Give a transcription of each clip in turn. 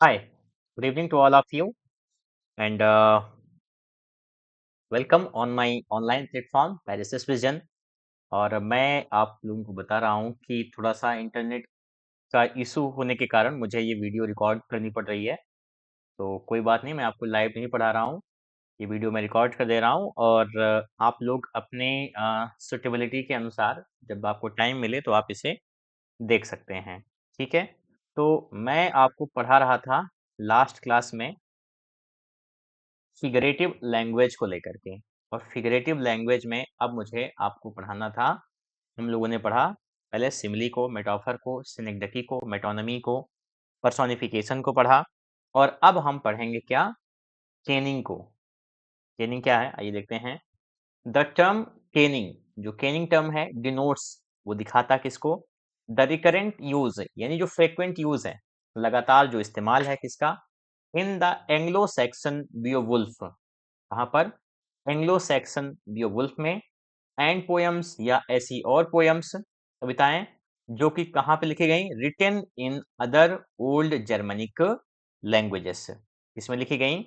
Hi, good evening to all of you, and welcome on my online platform Perisys Vision। और मैं आप लोगों को बता रहा हूँ कि थोड़ा-सा इंटरनेट का इशू होने के कारण मुझे ये वीडियो रिकॉर्ड करनी पड़ रही है। तो कोई बात नहीं, मैं आपको लाइव नहीं पढ़ा रहा हूँ, ये वीडियो मैं रिकॉर्ड कर दे रहा हूँ और आप लोग अपने सूटेबिलिटी के अनुसार जब आपको टाइम मिले तो आप इसे देख सकते हैं, ठीक है? तो मैं आपको पढ़ा रहा था लास्ट क्लास में फिगरेटिव लैंग्वेज को लेकर के, और फिगरेटिव लैंग्वेज में अब मुझे आपको पढ़ाना था। हम लोगों ने पढ़ा पहले सिमिली को, मेटाफर को, सिनेक्डकी को, मेटोनमी को, पर्सोनिफिकेशन को पढ़ा, और अब हम पढ़ेंगे क्या? केनिंग को। केनिंग क्या है आइए देखते हैं। द टर्म केनिंग, जो केनिंग टर्म है, डिनोट्स, वो दिखाता किसको? द रिकरेंट यूज, यानी जो फ्रीक्वेंट यूज है, लगातार जो इस्तेमाल है किसका? In the Anglo Saxon Beowulf, कहाँ पर? एंग्लो सैक्सन बियोवुल्फ में। एंड पोयम्स, या ऐसी और पोयम्स, कविताएं, जो कि कहाँ पे लिखी गई? Written in other old Germanic languages, इसमें लिखी गई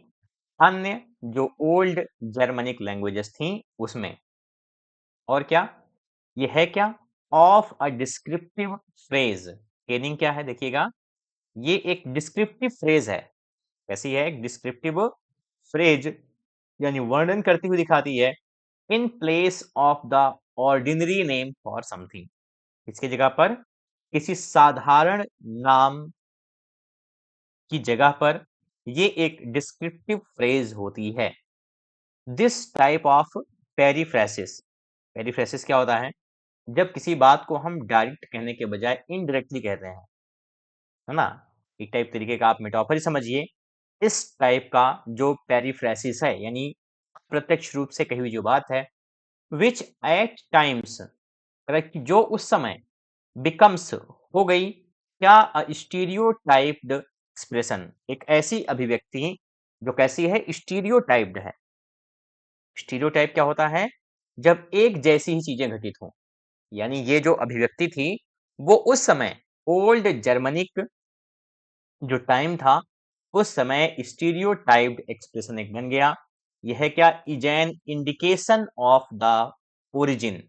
अन्य जो ओल्ड जर्मनिक लैंग्वेजेस थी उसमें। और क्या ये है? क्या? Of a descriptive phrase. Canning क्या है देखिएगा, ये एक डिस्क्रिप्टिव फ्रेज है। कैसी है? एक डिस्क्रिप्टिव फ्रेज, यानी वर्णन करती हुई दिखाती है। In place of the ordinary name for something, इसकी जगह पर किसी साधारण नाम की जगह पर ये एक डिस्क्रिप्टिव फ्रेज होती है। दिस टाइप ऑफ पेरीफ्रेसिस, पेरीफ्रेसिस क्या होता है? जब किसी बात को हम डायरेक्ट कहने के बजाय इनडायरेक्टली कहते हैं, है ना? एक टाइप तरीके का आप मेटाफर ही समझिए। इस टाइप का जो पेरीफ्रेसिस है, यानी प्रत्यक्ष रूप से कही हुई जो बात है, विच एट टाइम्स, करेक्ट, जो उस समय बिकम्स, हो गई क्या? अ स्टीरियोटाइप्ड एक्सप्रेशन, एक ऐसी अभिव्यक्ति जो कैसी है? स्टीरियोटाइप्ड है। स्टीरियोटाइप क्या होता है? जब एक जैसी ही चीजें घटित हों, यानी ये जो अभिव्यक्ति थी वो उस समय ओल्ड जर्मनिक जो टाइम था उस समय स्टीरियोटाइप्ड एक्सप्रेशन एक बन गया। यह है क्या? Is an indication of the origin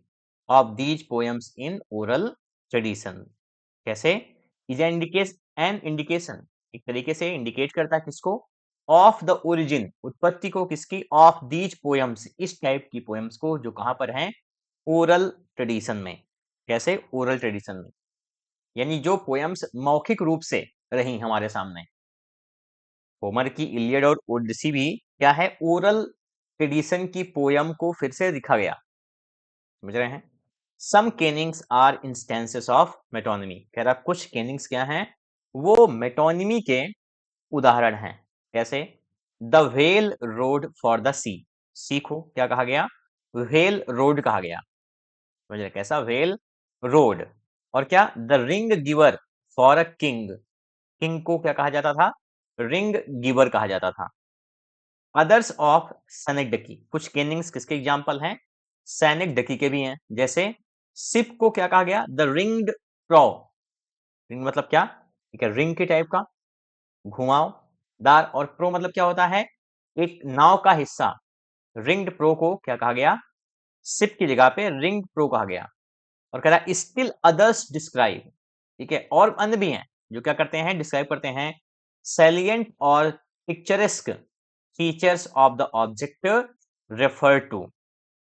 of these poems in oral tradition. कैसे? इज एन इंडिकेशन, एक तरीके से इंडिकेट करता है किसको? ऑफ द ओरिजिन, उत्पत्ति को, किसकी? ऑफ दीज पोएम्स, इस टाइप की पोएम्स को, जो कहां पर हैं? ओरल ट्रेडिशन में। कैसे? ओरल ट्रेडिशन में, यानी जो पोएम्स मौखिक रूप से रही हमारे सामने। होमर की इलियड और ओडिसी भी क्या है? ओरल ट्रेडिशन की पोयम को फिर से लिखा गया। समझ रहे हैं? सम केनिंग्स आर इंस्टेंसेस ऑफ मेटोनिमी, कह रहा कुछ केनिंग्स क्या हैं? वो मेटोनिमी के उदाहरण हैं। कैसे? The whale road for the sea, sea को क्या कहा गया? वेल रोड कहा गया। समझ रहे? कैसा? Well road. और क्या? The ring giver for a king, king को क्या कहा जाता था? रिंग गिवर कहा जाता था। अदर्स ऑफ सेनेकडकी, कुछ केनिंग्स किसके एग्जाम्पल हैं? सेनेकडकी के भी हैं। जैसे सिप को क्या कहा गया? द रिंग्ड प्रो, रिंग मतलब क्या? ठीक है, रिंग के टाइप का, घुमावदार। और प्रो मतलब क्या होता है? एक नाव का हिस्सा। रिंग्ड प्रो को क्या कहा गया? सिप की जगह पे रिंग्ड प्रो कहा गया। और कह रहा है स्टिल अदर्स डिस्क्राइब, ठीक है, और अन्य भी हैं जो क्या करते हैं? डिस्क्राइब करते हैं सैलिएंट और picturesque features of the object refer to,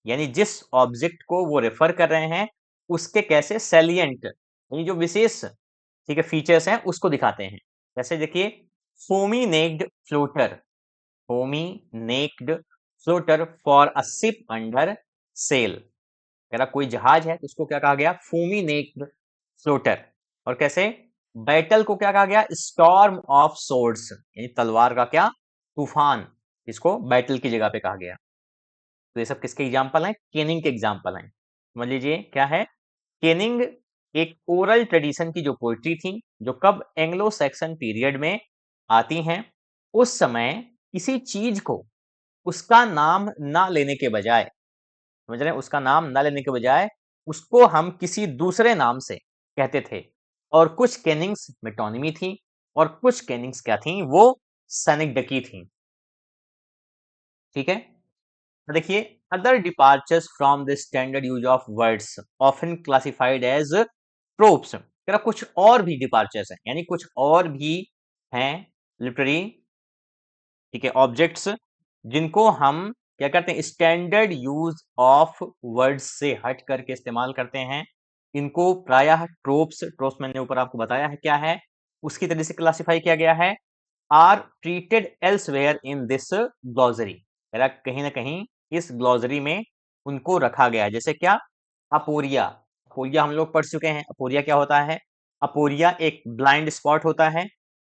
यानी जिस ऑब्जेक्ट को वो रेफर कर रहे हैं उसके कैसे? सैलिएंट, यानी जो विशेष, ठीक है, फीचर्स हैं उसको दिखाते हैं। जैसे देखिए, foamy necked floater, foamy necked floater for a ship under sail, कह रहा कोई जहाज है तो उसको क्या कहा गया? Foamy necked floater. और कैसे? बैटल को क्या कहा गया? स्टॉर्म ऑफ सोर्ड्स, यानी तलवार का क्या? तूफान, इसको बैटल की जगह पे कहा गया। तो ये सब किसके एग्जाम्पल हैं? केनिंग के एग्जाम्पल हैं। समझ लीजिए क्या है केनिंग। एक ओरल ट्रेडिशन की जो पोइट्री थी, जो कब? एंग्लो सैक्सन पीरियड में आती हैं। उस समय किसी चीज को उसका नाम ना लेने के बजाय, समझ रहे हैं, उसका नाम ना लेने के बजाय उसको हम किसी दूसरे नाम से कहते थे। और कुछ केनिंग्स मेटोनिमी थी, और कुछ कैनिंग्स क्या थी, वो सेनेगडकी थी। ठीक है, तो देखिए, other departures from the standard use of words often classified as tropes, कुछ और भी डिपार्चर्स हैं, यानी कुछ और भी हैं लिटरेरी, ठीक है, ऑब्जेक्ट्स जिनको हम क्या करते हैं, स्टैंडर्ड यूज ऑफ वर्ड्स से हट करके इस्तेमाल करते हैं। इनको प्रायः ट्रोप्स, ट्रोप्स मैंने ऊपर आपको बताया है क्या है, उसकी तरह से क्लासिफाई किया गया है। Are treated elsewhere in this glossary, कहीं ना कहीं इस ग्लॉसरी में उनको रखा गया है। जैसे क्या, अपोरिया, अपोरिया हम लोग पढ़ चुके हैं। अपोरिया क्या होता है, अपोरिया एक ब्लाइंड स्पॉट होता है।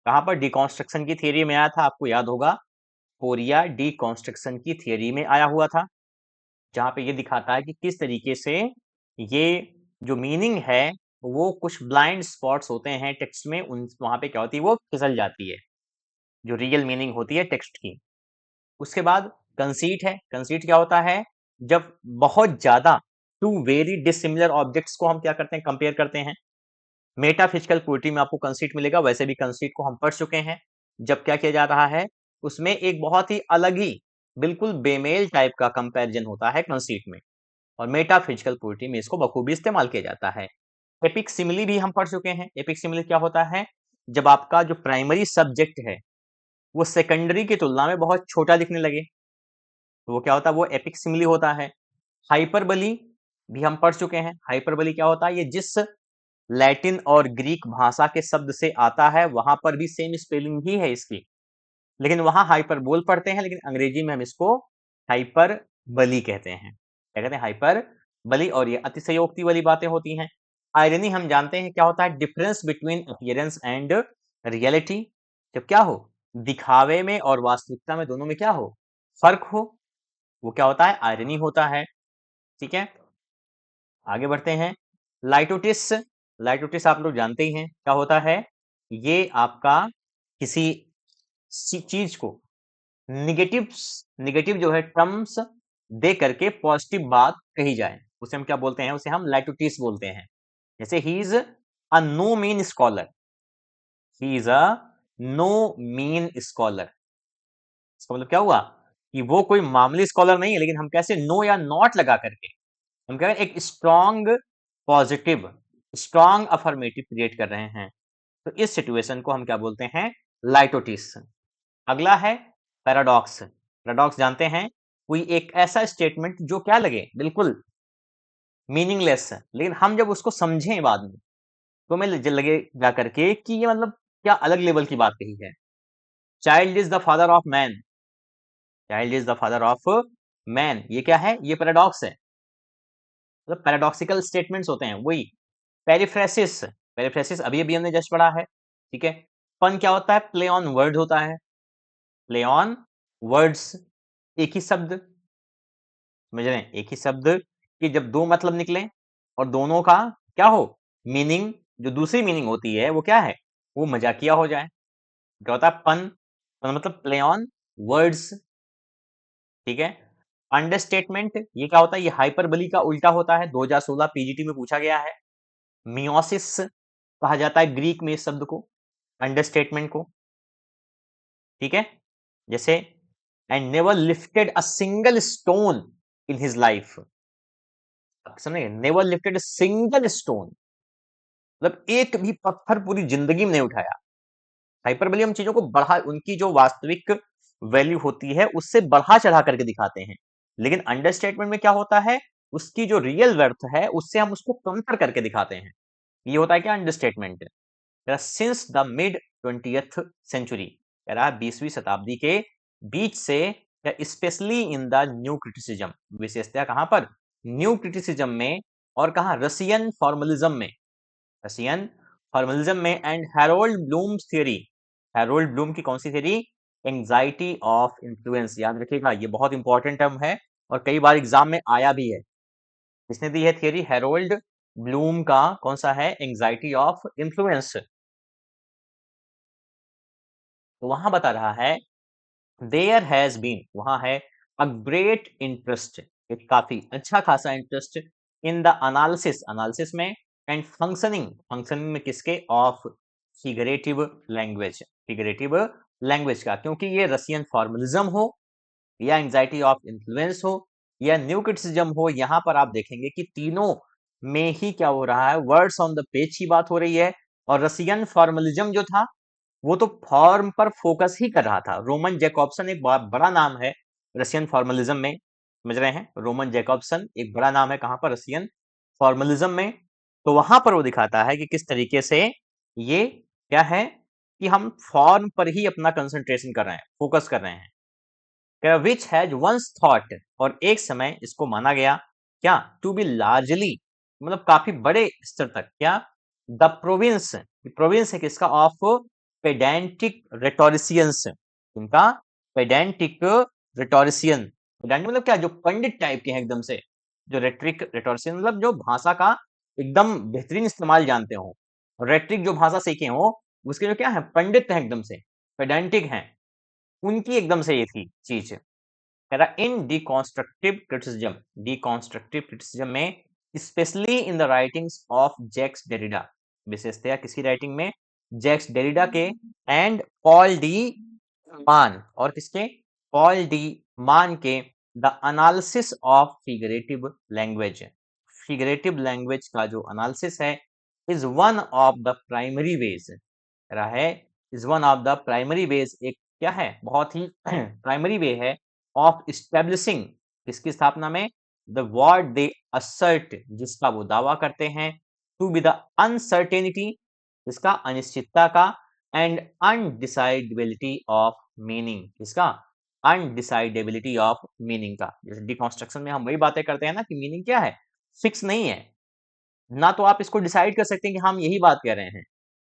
कहां पर, डिकॉन्स्ट्रक्शन की थियरी में आया था, आपको याद होगा, अपोरिया डिकॉन्स्ट्रक्शन की थियरी में आया हुआ था, जहां पे ये दिखाता है कि किस तरीके से ये जो मीनिंग है वो कुछ ब्लाइंड स्पॉट्स होते हैं टेक्स्ट में, उन वहां पे क्या होती है, वो फिसल जाती है, जो रियल मीनिंग होती है टेक्स्ट की। उसके बाद कंसीट है। कंसीट क्या होता है, जब बहुत ज्यादा टू वेरी डिसिमिलर ऑब्जेक्ट्स को हम क्या करते हैं, कंपेयर करते हैं। मेटाफिजिकल पोएट्री में आपको कंसीट मिलेगा, वैसे भी कंसीट को हम पढ़ चुके हैं। जब क्या किया जा रहा है, उसमें एक बहुत ही अलग ही बिल्कुल बेमेल टाइप का कंपैरिजन होता है कंसीट में, और मेटाफिजिकल पोएट्री में इसको बखूबी इस्तेमाल किया जाता है। एपिक सिमिली भी हम पढ़ चुके हैं। एपिक सिमिली क्या होता है, जब आपका जो प्राइमरी सब्जेक्ट है वो सेकेंडरी की तुलना में बहुत छोटा दिखने लगे, तो वो क्या होता है, वो एपिक सिमिली होता है। हाइपरबली भी हम पढ़ चुके हैं। हाइपरबली क्या होता है, ये जिस लैटिन और ग्रीक भाषा के शब्द से आता है वहां पर भी सेम स्पेलिंग ही है इसकी, लेकिन वहां हाइपरबोल पढ़ते हैं, लेकिन अंग्रेजी में हम इसको हाइपरबली कहते हैं। क्या कहते हैं, हाइपरबली। और ये अतिशयोक्ति वाली बातें होती हैं। आयरनी हम जानते हैं क्या होता है, difference between appearance and reality. जब क्या हो, दिखावे में और वास्तविकता में, दोनों में क्या हो, फर्क हो, वो क्या होता है, आयरनी होता है। ठीक है, आगे बढ़ते हैं। लाइटोटिस, लाइटोटिस आप लोग जानते ही हैं क्या होता है, ये आपका किसी चीज को निगेटिव, निगेटिव जो है टर्म्स दे करके पॉजिटिव बात कही जाए, उसे हम क्या बोलते हैं, उसे हम लाइटोटिस बोलते हैं। जैसे he is a no mean scholar, he is a no mean scholar. इसका मतलब क्या हुआ, कि वो कोई मामूली स्कॉलर नहीं है, लेकिन हम कैसे नो या नॉट लगा करके हम कह रहे हैं एक strong positive, strong affirmative create कर रहे हैं, तो इस सिचुएशन को हम क्या बोलते हैं, लाइटोटिस। अगला है पैराडॉक्स। पैराडॉक्स जानते हैं, कोई एक ऐसा स्टेटमेंट जो क्या लगे बिल्कुल मीनिंगलेस है, लेकिन हम जब उसको समझें बाद में तो हमें लगे जा करके कि ये मतलब क्या अलग लेवल की बात कही है। Child is the father of man, child is the father of man, ये क्या है, ये पैराडॉक्स है। मतलब पैराडॉक्सिकल स्टेटमेंट्स होते हैं वही। पेरिफ्रेसिस, पेरिफ्रेसिस अभी अभी हमने जस्ट पढ़ा है। ठीक है, पन क्या होता है, प्ले ऑन वर्ड होता है, प्ले ऑन वर्ड्स, एक ही शब्द, समझ रहे हैं, एक ही शब्द कि जब दो मतलब निकले और दोनों का क्या हो, मीनिंग, जो दूसरी मीनिंग होती है वो क्या है, वो मजाकिया हो जाए, क्या होता है, पन, पन मतलब प्ले ऑन वर्ड्स। ठीक है, अंडरस्टेटमेंट ये क्या होता है, ये हाइपरबली का उल्टा होता है, 2016 पीजीटी में पूछा गया है। मियोसिस कहा जाता है ग्रीक में इस शब्द को, अंडरस्टेटमेंट को। ठीक है, जैसे and never lifted a single stone in his life, समझे, never lifted a single stone, मतलब एक भी पत्थर पूरी जिंदगी में नहीं उठाया। हाइपरबली हम चीजों को बढ़ा, उनकी जो वास्तविक वैल्यू होती है उससे बढ़ा चढ़ा करके दिखाते हैं, लेकिन अंडरस्टेटमेंट में क्या होता है, उसकी जो रियल वर्थ है उससे हम उसको कमतर करके दिखाते हैं। ये होता है क्या, understatement. Since the mid 20th century, कह रहा है 20वीं शताब्दी के बीच से, या specially in the new criticism, विशेषतः कहां पर, न्यू क्रिटिसिज्म में, और कहा रशियन फॉर्मलिज्म में, रशियन फॉर्मलिज्म में, and Harold Bloom's theory, Harold Bloom की कौन सी थियरी, एंजाइटी ऑफ इन्फ्लुएंस, याद रखिएगा ये बहुत इंपॉर्टेंट टर्म है और कई बार एग्जाम में आया भी है। किसने दी है थियरी, हैरोल्ड ब्लूम का कौन सा है, एंजाइटी ऑफ इन्फ्लुएंस। तो वहां बता रहा है, देयर हैज बीन, वहां है, अ ग्रेट इंटरेस्ट, एक काफी अच्छा खासा interest, in the analysis, analysis में, एंड फंक्शनिंग, फंक्शनिंग में किसके, of figurative language, figurative language का, क्योंकि ये रसियन फॉर्मलिज्म हो या एंजाइटी ऑफ इन्फ्लुएंस हो या न्यू क्रिटिसिज्म हो, यहाँ पर आप देखेंगे कि तीनों में ही क्या हो रहा है, वर्ड्स ऑन द पेज की बात हो रही है। और रसियन फॉर्मलिज्म जो था वो तो फॉर्म पर फोकस ही कर रहा था। रोमन जैकॉब्सन एक बहुत बड़ा नाम है रशियन फॉर्मलिज्म में, समझ रहे हैं, रोमन जैकॉब्सन एक बड़ा नाम है कहाँ पर, रशियन फॉर्मलिज्म में। तो वहां पर वो दिखाता है कि किस तरीके से ये क्या है कि हम फॉर्म पर ही अपना कंसंट्रेशन कर रहे हैं, फोकस कर रहे हैं। विच हैज वंस थॉट, और एक समय इसको माना गया क्या, टू बी लार्जली, मतलब काफी बड़े स्तर तक, क्या, द प्रोविंस, प्रोविंस है किसका, ऑफ पेडेंटिक रेटोरिसियंस, इनका पेडेंटिक रेटोरिसियन, पेडेंटिक मतलब क्या, जो पंडित टाइप के हैं एकदम से, जो रेट्रिक रेटोरिसियन मतलब जो भाषा का एकदम बेहतरीन इस्तेमाल जानते हो, रेट्रिक जो भाषा सीखे हो उसके जो क्या है, पंडित हैं एकदम से, पेडेंटिक हैं, उनकी एकदम से ये थी चीज। कह रहा in deconstructive criticism, deconstructive criticism में, specially in the writings of Jacques Derrida, विशेषतया किसकी राइटिंग में, जैक्स डेरिडा के, एंड पॉल डी मान, और किसके, पॉल डी मान के, the analysis of figurative language, figurative language का जो एनालिसिस है, is one of the primary ways, रहा है, is one of the primary ways, एक क्या है, बहुत ही प्राइमरी वे है, ऑफ इस्टेब्लिशिंग, किसकी स्थापना में, द वर्ड दे असर्ट, जिसका वो दावा करते हैं, टू बी द अनसर्टेनिटी, इसका अनिश्चितता का, एंड अनडिसाइडेबिलिटी ऑफ मीनिंग, इसका अनडिसाइडेबिलिटी ऑफ मीनिंग का। जैसे डिकॉन्स्ट्रक्शन में हम वही बातें करते हैं ना कि मीनिंग क्या है, फिक्स नहीं है ना, तो आप इसको डिसाइड कर सकते हैं कि हम यही बात कह रहे हैं।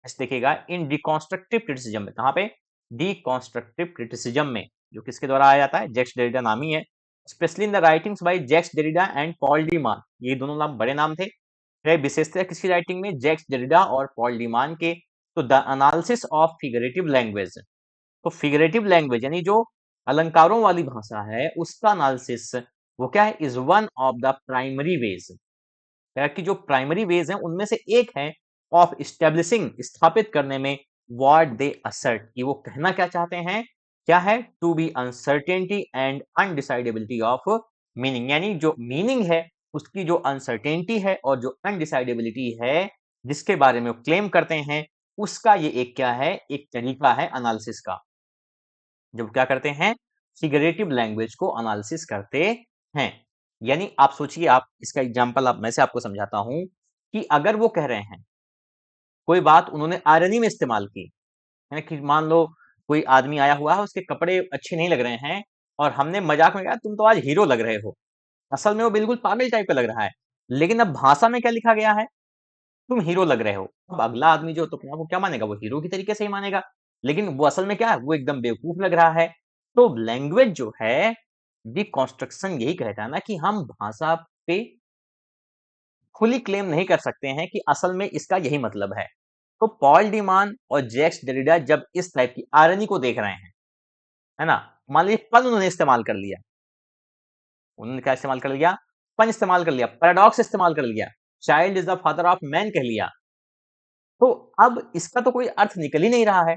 ऐसे देखिएगा इन डिकॉन्स्ट्रक्टिव क्रिटिसिज्म में, कहाँ पे, डिकॉन्स्ट्रक्टिव क्रिटिसिज्म में, जो किसके द्वारा आया जाता है, जैक्स डेरिडा नामी है, specially in the writings by Jacques Derrida and Paul de Man, ये दोनों नाम बड़े नाम थे, विशेषतः किसकी राइटिंग में, जैक्स डेरिडा और पॉल डी मान के। तो the analysis of figurative language, तो फिगरेटिव लैंग्वेज यानी जो अलंकारों वाली भाषा है उसका एनालिसिस, वो क्या है, is one of the primary ways, कि जो प्राइमरी वेज हैं उनमें से एक है, ऑफ इस्टेब्लिशिंग, स्थापित करने में, व्हाट दे असर्ट, कि वो कहना क्या चाहते हैं, क्या है, to be uncertainty and undecidability of meaning, यानी जो मीनिंग है उसकी जो अनसर्टेनिटी है और जो अनडिसाइडेबिलिटी है जिसके बारे में वो क्लेम करते हैं, उसका ये एक क्या है, एक तरीका है एनालिसिस का। जब क्या करते हैं, फिगरेटिव लैंग्वेज को एनालिसिस करते हैं, यानी आप सोचिए, आप इसका एग्जांपल आप मैं से आपको समझाता हूं कि अगर वो कह रहे हैं कोई बात उन्होंने आयरनी में इस्तेमाल की है, कि मान लो कोई आदमी आया हुआ है, उसके कपड़े अच्छे नहीं लग रहे हैं और हमने मजाक में कहा तुम तो आज हीरो लग रहे हो, असल में वो बिल्कुल पागल टाइप का लग रहा है, लेकिन अब भाषा में क्या लिखा गया है, तुम हीरो लग रहे हो। अब अगला आदमी जो तो अपने आप को क्या मानेगा, वो हीरो की तरीके से ही मानेगा, लेकिन वो असल में क्या है, वो एकदम बेवकूफ लग रहा है। तो लैंग्वेज जो है, डिकॉन्स्ट्रक्शन यही कहता है ना कि हम भाषा पे खुली क्लेम नहीं कर सकते हैं कि असल में इसका यही मतलब है। तो पॉल डीमान और जैक्स डेरिडा जब इस टाइप की आयरनी को देख रहे हैं, है ना, मान लीजिए पन उन्होंने इस्तेमाल कर लिया, उन्होंने क्या इस्तेमाल कर लिया, पन इस्तेमाल कर लिया, पैराडॉक्स इस्तेमाल कर लिया, child is the father of man कह लिया, तो अब इसका तो कोई अर्थ निकल ही नहीं रहा है।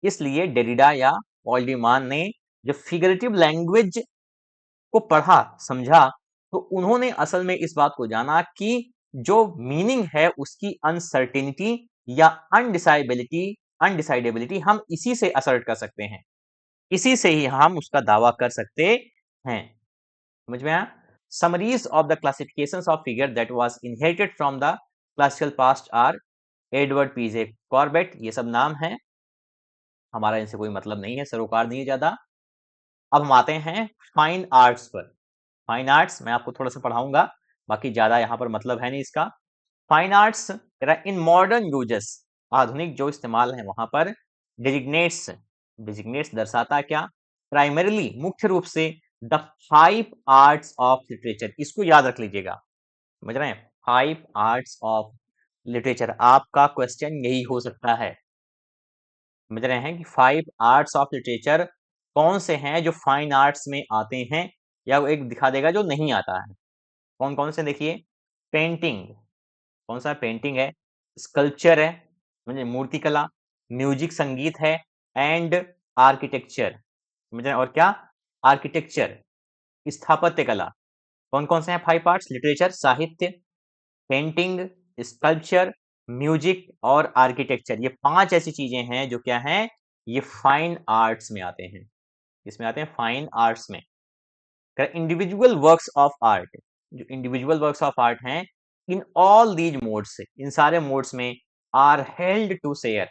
इसलिए डेरिडा या पॉल डीमान ने जब फिगरेटिव लैंग्वेज को पढ़ा, समझा, तो उन्होंने असल में इस बात को जाना कि जो मीनिंग है उसकी अनसर्टेनिटी या अनडिसाइडेबिलिटी, अनडिसाइडेबिलिटी हम इसी से असर्ट कर सकते हैं, इसी से ही हम उसका दावा कर सकते हैं। समझ में आया? Summaries of the classifications of figure that was inherited from the classical past are Edward P J Corbett, ये सब नाम है, हमारा इनसे कोई मतलब नहीं है, सरोकार नहीं है ज्यादा। अब हम आते हैं फाइन आर्ट्स पर। फाइन आर्ट्स मैं आपको थोड़ा सा पढ़ाऊंगा, बाकी ज्यादा यहाँ पर मतलब है नहीं इसका। Fine arts in modern uses, आधुनिक जो इस्तेमाल है वहां पर, डिजिग्नेट्स, डिजिग्नेट्स दर्शाता क्या, प्राइमरीली मुख्य रूप से, द 5 आर्ट्स ऑफ लिटरेचर, इसको याद रख लीजिएगा, समझ रहे हैं, 5 आर्ट्स ऑफ लिटरेचर, आपका क्वेश्चन यही हो सकता है, समझ रहे हैं कि 5 आर्ट्स ऑफ लिटरेचर कौन से हैं जो फाइन आर्ट्स में आते हैं, या वो एक दिखा देगा जो नहीं आता है। कौन कौन से देखिए, पेंटिंग, कौन सा पेंटिंग है, स्कल्पचर है, समझे, मूर्तिकला, म्यूजिक संगीत है, एंड आर्किटेक्चर, समझ रहे हैं, और क्या, आर्किटेक्चर, स्थापत्य कला। कौन कौन से हैं 5 पार्ट्स? लिटरेचर, साहित्य, पेंटिंग, स्कल्पचर, म्यूजिक और आर्किटेक्चर। ये 5 ऐसी चीजें हैं जो क्या हैं, ये फाइन आर्ट्स में आते हैं। इसमें आते हैं फाइन आर्ट्स में। इंडिविजुअल वर्क्स ऑफ आर्ट, जो इंडिविजुअल वर्क्स ऑफ आर्ट हैं, इन ऑल दीज मोड्स, इन सारे मोड्स में are held to share,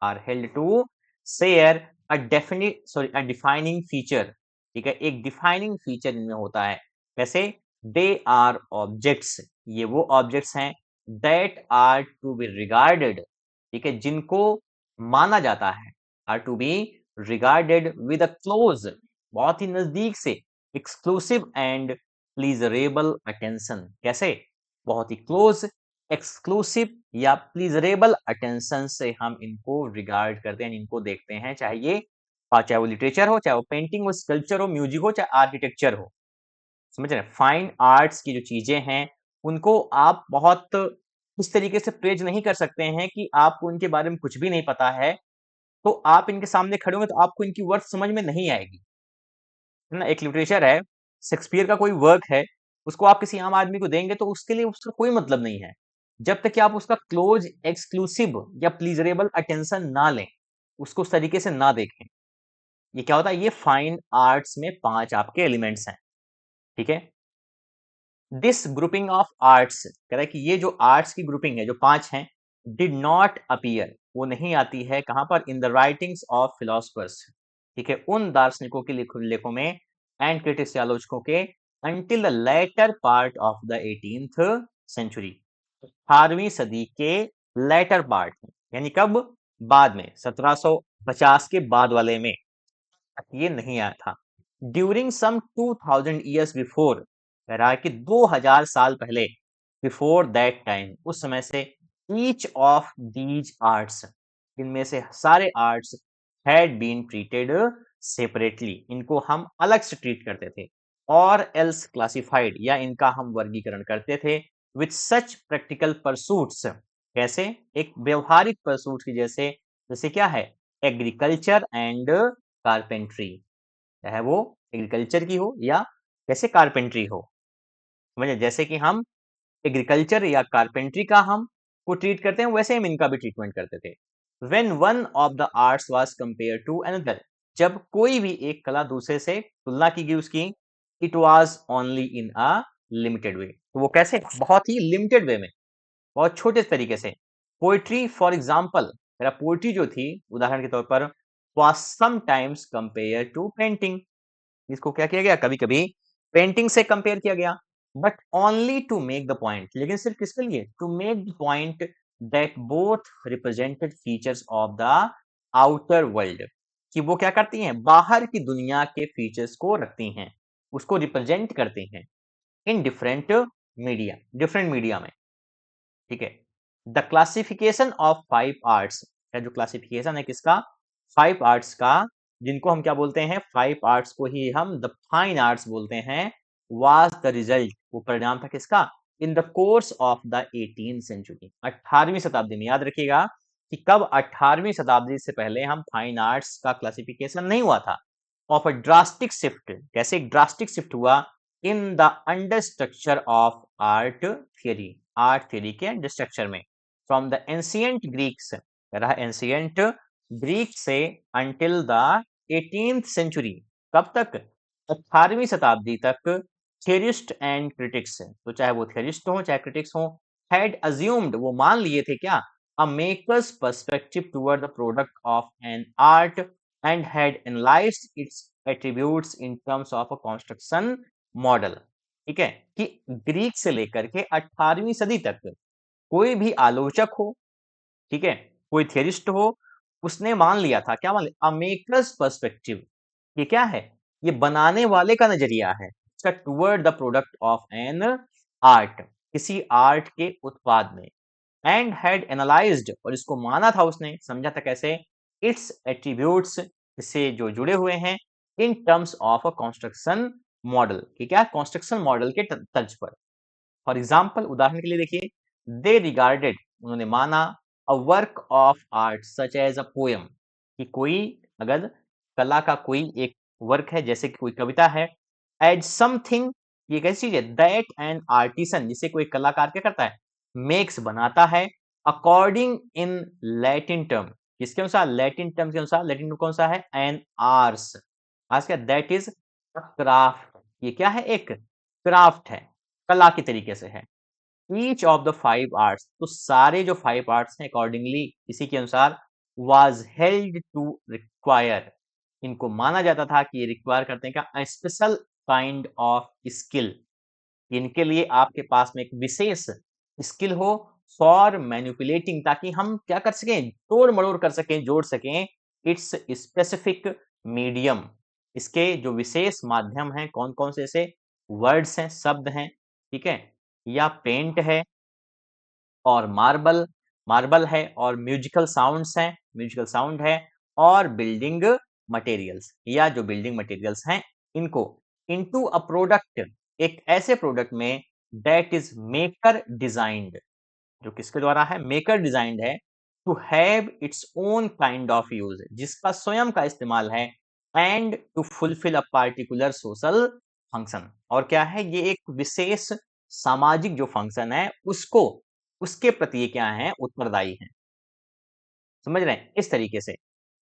are held to share a definite sorry a defining feature. ठीक है, एक डिफाइनिंग फीचर इनमें होता है। कैसे? दे आर ऑब्जेक्ट्स, ये वो ऑब्जेक्ट्स हैं that are to be regarded, ठीक है, जिनको माना जाता है, are to be regarded with a close, बहुत ही नजदीक से, एक्सक्लूसिव एंड प्लीजरेबल अटेंशन। कैसे? बहुत ही क्लोज, एक्सक्लूसिव या प्लीजरेबल अटेंशन से हम इनको रिगार्ड करते हैं, इनको देखते हैं, चाहे वो लिटरेचर हो, चाहे वो पेंटिंग हो, स्कल्पचर हो, म्यूजिक हो, चाहे आर्किटेक्चर हो। समझ रहे हैं? फाइन आर्ट्स की जो चीजें हैं, उनको आप बहुत इस तरीके से प्रेज नहीं कर सकते हैं कि आपको इनके बारे में कुछ भी नहीं पता है, तो आप इनके सामने खड़े होंगे तो आपको इनकी वर्थ समझ में नहीं आएगी। है ना? एक लिटरेचर है, शेक्सपियर का कोई वर्क है, उसको आप किसी आम आदमी को देंगे तो उसके लिए उसका कोई मतलब नहीं है, जब तक कि आप उसका क्लोज, एक्सक्लूसिव या प्लीजरेबल अटेंशन ना लें, उसको उस तरीके से ना देखें। ये क्या होता है? ये फाइन आर्ट्स में 5 आपके एलिमेंट्स हैं। ठीक है? दिस ग्रुपिंग ऑफ आर्ट्स, कह रहा है कि ये जो आर्ट्स की ग्रुपिंग है, जो 5 हैं, डिड नॉट अपीयर, वो नहीं आती है कहां पर? इन द राइटिंग्स ऑफ फिलोसफर्स, ठीक है, उन दार्शनिकों के लेखों में, एंड क्रिटिक्स, आलोचकों के, until the latter part of the 18th century, 18वीं सदी के लेटर पार्ट में, यानी कब? बाद में, 1750 के बाद वाले में ये नहीं आया था। ड्यूरिंग सम 2000 ईयर्स बिफोर, कह रहा है कि 2000 साल पहले, बिफोर दैट टाइम, उस समय से, ईच ऑफ दीज आर्ट्स, इनमें से सारे arts, had been treated separately, इनको हम अलग से ट्रीट करते थे, और एल्स क्लासिफाइड, या इनका हम वर्गीकरण करते थे, विथ सच प्रैक्टिकल परसूट्स, कैसे? एक व्यवहारिक परसूट की जैसे, जैसे क्या है? एग्रीकल्चर एंड कारपेंट्री, चाहे वो एग्रीकल्चर की हो या कैसे कारपेंट्री हो। समझे? जैसे कि हम एग्रीकल्चर या कारपेंट्री का हम को ट्रीट करते हैं, वैसे हम इनका भी ट्रीटमेंट करते थे। When one of the arts was compare to another, जब कोई भी एक कला दूसरे से तुलना की गई उसकी, it was only in a limited way, तो वो कैसे? बहुत ही लिमिटेड वे में, बहुत छोटे तरीके से। पोइट्री फॉर एग्जाम्पल, मेरा पोइट्री जो थी, उदाहरण के तौर पर, was sometimes compare to painting, इसको क्या किया गया? कभी कभी पेंटिंग से कंपेयर किया गया, but only to make the point, लेकिन सिर्फ किसके लिए? To make the point that both represented features of the outer world, कि वो क्या करती हैं? बाहर की दुनिया के फीचर्स को रखती हैं, उसको रिप्रेजेंट करती हैं, इन डिफरेंट मीडिया में। ठीक है? द क्लासिफिकेशन ऑफ 5 आर्ट्स, या जो क्लासिफिकेशन है किसका? 5 आर्ट्स का, जिनको हम क्या बोलते हैं? 5 आर्ट्स को ही हम द फाइन आर्ट्स बोलते हैं, वाज द रिजल्ट, वो परिणाम था किसका? In the course of the 18th century, 18वीं शताब्दी में। याद रखिएगा कि कब? 18वीं शताब्दी से पहले हम फाइन आर्ट्स का क्लासिफिकेशन नहीं हुआ था। ऑफ अ ड्रास्टिक शिफ्ट, कैसे एक ड्रास्टिक शिफ्ट हुआ? In the under structure of art theory के अंडर स्ट्रक्चर में, फ्रॉम द एंशियंट ग्रीक्स, रहा एंशियंट ग्रीक से, अंटिल द 18th सेंचुरी, कब तक? 18वीं शताब्दी तक, थियरिस्ट एंड क्रिटिक्स, तो चाहे वो थियरिस्ट हो चाहे क्रिटिक्स हो, हैड अज्यूम्ड, वो मान लिए थे क्या? A maker's perspective toward the product of an art, and had analyzed its attributes in terms of a construction model। ठीक है, कि ग्रीक से लेकर के 18वीं सदी तक कोई भी आलोचक हो, ठीक है, कोई थियरिस्ट हो, उसने मान लिया था, क्या मान लिया? अ मेकर्स पर्सपेक्टिव, ये क्या है? ये बनाने वाले का नजरिया है, इसका toward the product of an art, किसी आर्ट के उत्पाद में, एंड हैड एनालाइज्ड, और इसको माना था उसने, समझा था कैसे? इट्स एट्रीब्यूट्स, इससे जो जुड़े हुए हैं, in terms of a construction model, कि क्या? कंस्ट्रक्शन मॉडल के तर्ज पर। फॉर एग्जाम्पल, उदाहरण के लिए देखिए, दे रिगार्डेड, उन्होंने माना, a work of art such as a poem, कि कोई अगर कला का कोई एक वर्क है, जैसे कि कोई कविता है, एज समथिंग, ये कैसी चीज है, दैट एन आर्टिसन, जिसे कोई कलाकार क्या करता है, मेक्स बनाता है, अकॉर्डिंग इन लैटिन टर्म, किसके अनुसार, लैटिन टर्म के अनुसार, लैटिन टर्म कौन सा है, एन आर्स, आज का दैट इज क्राफ्ट, ये क्या है, एक क्राफ्ट है, कला के तरीके से है। ईच ऑफ द 5 आर्ट्स, तो सारे जो 5 आर्ट्स हैं अकॉर्डिंगली इसी के अनुसार वाज हेल्ड टू रिक्वायर, इनको माना जाता था कि ये रिक्वायर करते हैं क्या, स्पेशल काइंड ऑफ स्किल, इनके लिए आपके पास में एक विशेष स्किल हो फॉर मैनिपुलेटिंग, ताकि हम क्या कर सकें, तोड़ मड़ोड़ कर सकें, जोड़ सकें इट्स स्पेसिफिक मीडियम, इसके जो विशेष माध्यम हैं, कौन कौन से ऐसे वर्ड्स हैं, शब्द हैं, ठीक है, या पेंट है और मार्बल, मार्बल है और म्यूजिकल साउंड्स हैं, म्यूजिकल साउंड है, और बिल्डिंग मटेरियल्स, या जो बिल्डिंग मटेरियल्स हैं इनको इनटू अ प्रोडक्ट, एक ऐसे प्रोडक्ट में दैट इज मेकर डिजाइंड, जो किसके द्वारा है, मेकर डिजाइंड है, to have its own kind of use, जिसका स्वयं का इस्तेमाल है, and to fulfil a particular social function, और क्या है, ये एक विशेष सामाजिक जो फंक्शन है उसको, उसके प्रति ये क्या है, उत्तरदायी है, समझ रहे हैं, इस तरीके से।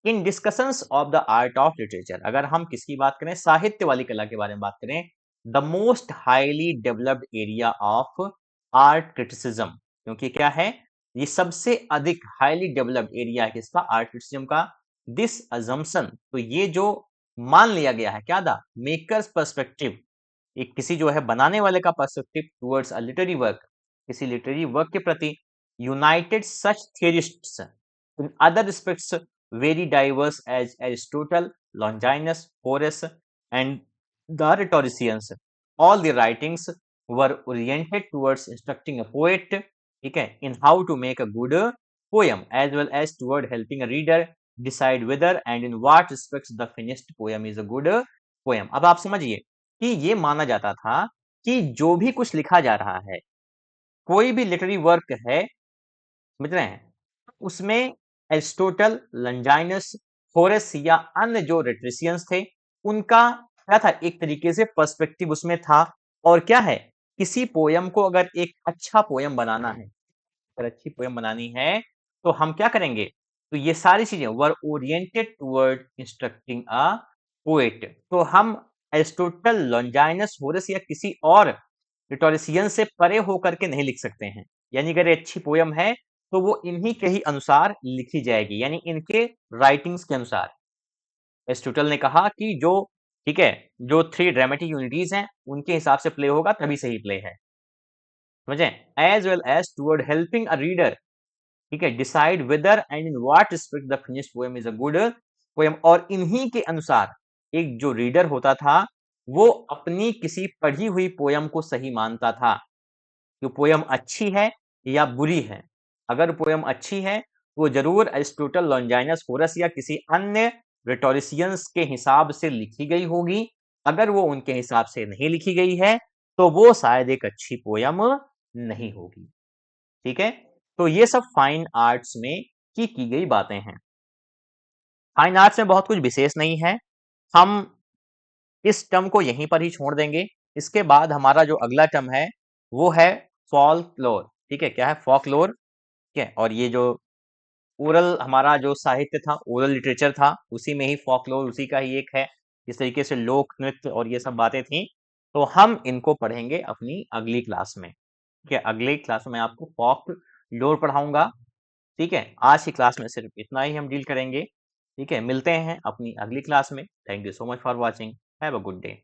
In discussions of the art of literature, अगर हम किसकी बात करें, साहित्य वाली कला के बारे में बात करें, the most highly developed area of art criticism, क्योंकि क्या है, ये सबसे अधिक हाईली डेवलप्ड एरिया है किसका, आर्ट क्रिटिसिज्म का। दिस अजम्पशन, तो ये जो मान लिया गया है, क्या था, मेकर्स पर्सपेक्टिव, एक किसी जो है बनाने वाले का perspective towards a literary work, किसी लिटरेरी वर्क के प्रति, united such theorists in other respects very diverse as Aristotle, Longinus, Horace and the rhetoricians, all the writings were oriented towards instructing a poet, ठीक है, in how to make a good poem, as well as toward helping a reader decide whether and in what respects the finished poem is a good poem। अब आप समझिए कि ये माना जाता था कि जो भी कुछ लिखा जा रहा है, कोई भी लिटरेरी वर्क है, समझ रहे हैं, उसमें एरिस्टोटल, लंजाइनस, होरेस या अन्य जो रेट्रिशियंस थे, उनका क्या था, एक तरीके से पर्सपेक्टिव उसमें था, और क्या है, किसी पोयम को अगर एक अच्छा पोयम बनाना है, अगर अच्छी पोयम बनानी है, तो हम क्या करेंगे, तो ये सारी चीजें were oriented toward instructing a poet, तो हम एरिस्टोटल, लॉन्जाइनस, होरेस या किसी और रिटोरिशियन से परे होकर के नहीं लिख सकते हैं, यानी अगर ये अच्छी पोयम है तो वो इन्हीं के ही अनुसार लिखी जाएगी, यानी इनके राइटिंग्स के अनुसार। एरिस्टोटल ने कहा कि जो, ठीक है, जो 3 ड्रामेटिक यूनिटीज हैं उनके हिसाब से प्ले होगा तभी सही प्ले है, समझे, as well as toward helping a reader, ठीक है, decide whether and in what respect the finished poem is a good poem, और इन्हीं के अनुसार एक जो रीडर होता था वो अपनी किसी पढ़ी हुई पोयम को सही मानता था, कि पोयम अच्छी है या बुरी है। अगर पोयम अच्छी है तो वो जरूर एरिस्टोटल, लॉन्जाइनस, होरस या किसी अन्य रेटोरिशियंस के हिसाब से लिखी गई होगी, अगर वो उनके हिसाब से नहीं लिखी गई है तो वो शायद एक अच्छी पोयम नहीं होगी, ठीक है। तो ये सब फाइन आर्ट्स में की गई बातें हैं। फाइन आर्ट्स में बहुत कुछ विशेष नहीं है, हम इस टर्म को यहीं पर ही छोड़ देंगे। इसके बाद हमारा जो अगला टर्म है वो है फॉल्कलोर, ठीक है, क्या है, फॉल्कलोर, ठीक है, और ये जो ओरल हमारा जो साहित्य था, ओरल लिटरेचर था, उसी में ही फॉल्कलोर उसी का ही एक है, इस तरीके से लोक नृत्य और ये सब बातें थी, तो हम इनको पढ़ेंगे अपनी अगली क्लास में, ठीक है, अगली क्लास में मैं आपको फॉल्कलोर पढ़ाऊंगा, ठीक है। आज की क्लास में सिर्फ इतना ही हम डील करेंगे, ठीक है, मिलते हैं अपनी अगली क्लास में। Thank you so much for watching, have a good day.